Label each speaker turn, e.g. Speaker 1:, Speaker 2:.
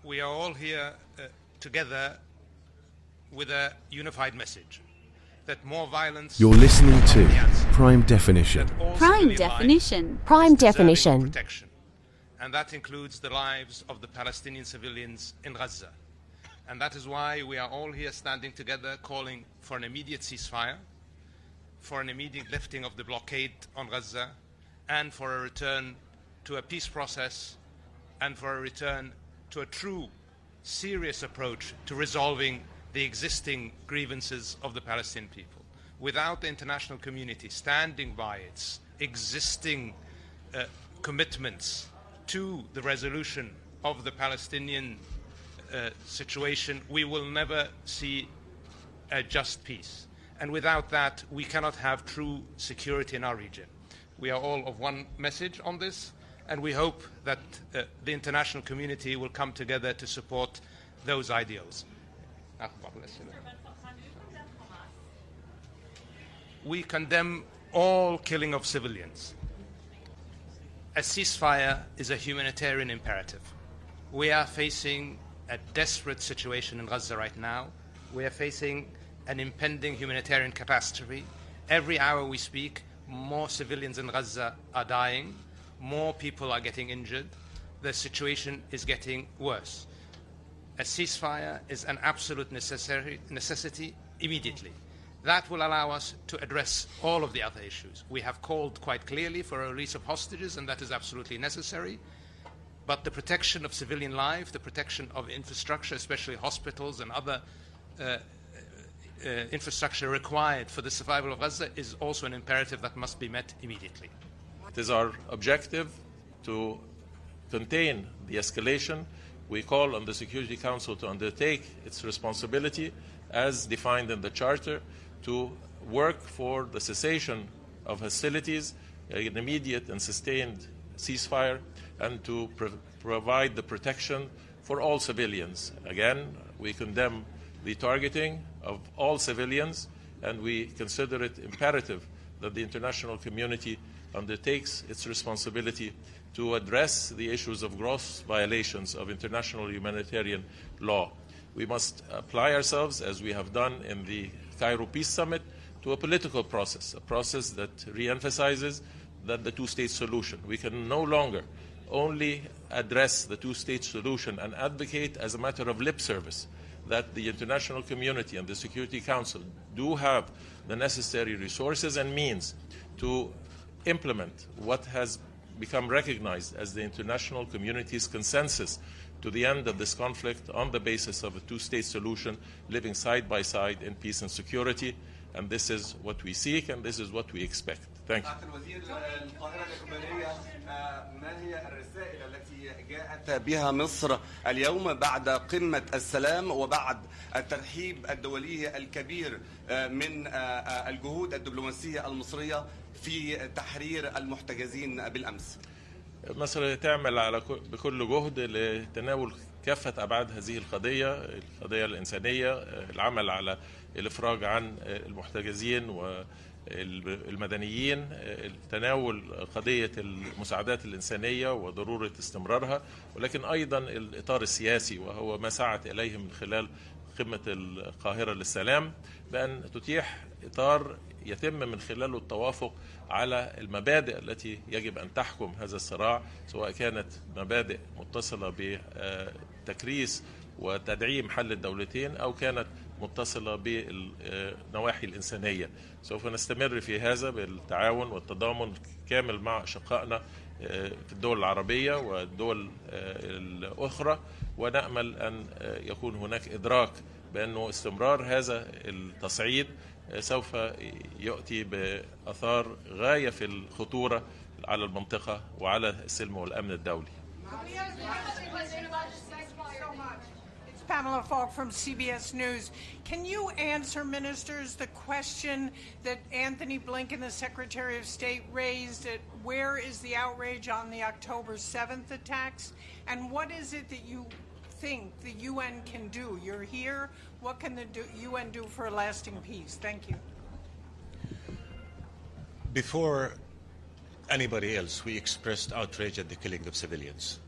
Speaker 1: we are all here together with a unified message that more violence.
Speaker 2: You're listening to Prime Definition.
Speaker 3: Prime Definition.
Speaker 2: Prime Definition.
Speaker 1: Protection. And that includes the lives of the Palestinian civilians in Gaza. And that is why we are all here standing together calling for an immediate ceasefire, for an immediate lifting of the blockade on Gaza, and for a return to a peace process, and for a return to a true, serious approach to resolving the existing grievances of the Palestinian people. Without the international community standing by its existing commitments to the resolution of the Palestinian situation, we will never see a just peace. And without that, we cannot have true security in our region. We are all of one message on this, and we hope that the international community will come together to support those ideals. We condemn all killing of civilians. A ceasefire is a humanitarian imperative. We are facing a desperate situation in Gaza right now. We are facing an impending humanitarian catastrophe. Every hour we speak, more civilians in Gaza are dying, more people are getting injured. The situation is getting worse. A ceasefire is an absolute necessity immediately. That will allow us to address all of the other issues. We have called quite clearly for a release of hostages, and that is absolutely necessary. But the protection of civilian life, the protection of infrastructure, especially hospitals and other infrastructure required for the survival of Gaza, is also an imperative that must be met immediately.
Speaker 4: It is our objective to contain the escalation. We call on the Security Council to undertake its responsibility as defined in the Charter to work for the cessation of hostilities, an immediate and sustained ceasefire, and to provide the protection for all civilians. Again, we condemn the targeting of all civilians, and we consider it imperative that the international community undertakes its responsibility to address the issues of gross violations of international humanitarian law. We must apply ourselves, as we have done in the Cairo Peace Summit, to a political process, a process that re-emphasizes that the two-state solution. We can no longer only address the two-state solution and advocate as a matter of lip service that the international community and the Security Council do have the necessary resources and means to implement what has become recognized as the international community's consensus to the end of this conflict on the basis of a two-state solution, living side by side in peace and security. And this is what we seek, and this is what we expect. Thank you.
Speaker 5: ما هي الرسائل التي جاءت بها مصر اليوم بعد قمة السلام وبعد الترحيب الدولي الكبير من الجهود الدبلوماسية المصرية في تحرير المحتجزين بالأمس؟
Speaker 4: مصر تعمل بكل جهد لتناول كافة أبعاد هذه القضية الإنسانية، العمل على الإفراج عن المحتجزين والمدنيين، تناول قضية المساعدات الإنسانية وضرورة استمرارها، ولكن أيضا الإطار السياسي، وهو ما سعت إليه من خلال قمة القاهرة للسلام، بأن تتيح إطار يتم من خلاله التوافق على المبادئ التي يجب أن تحكم هذا الصراع، سواء كانت مبادئ متصلة بتكريس وتدعيم حل الدولتين أو كانت متصلة بالنواحي الإنسانية. سوف نستمر في هذا بالتعاون والتضامن كامل مع أشقائنا في الدول العربية والدول الأخرى، ونأمل أن يكون هناك إدراك بأنه استمرار هذا التصعيد سوف يؤتي بأثار غاية في الخطورة على المنطقة وعلى السلم والأمن الدولي.
Speaker 6: Pamela Falk from CBS News. Can you answer, ministers, the question that Anthony Blinken, the Secretary of State, raised at where is the outrage on the October 7th attacks? And what is it that you think the UN can do? You're here. What can the UN do for a lasting peace? Thank you.
Speaker 7: Before anybody else, we expressed outrage at the killing of civilians.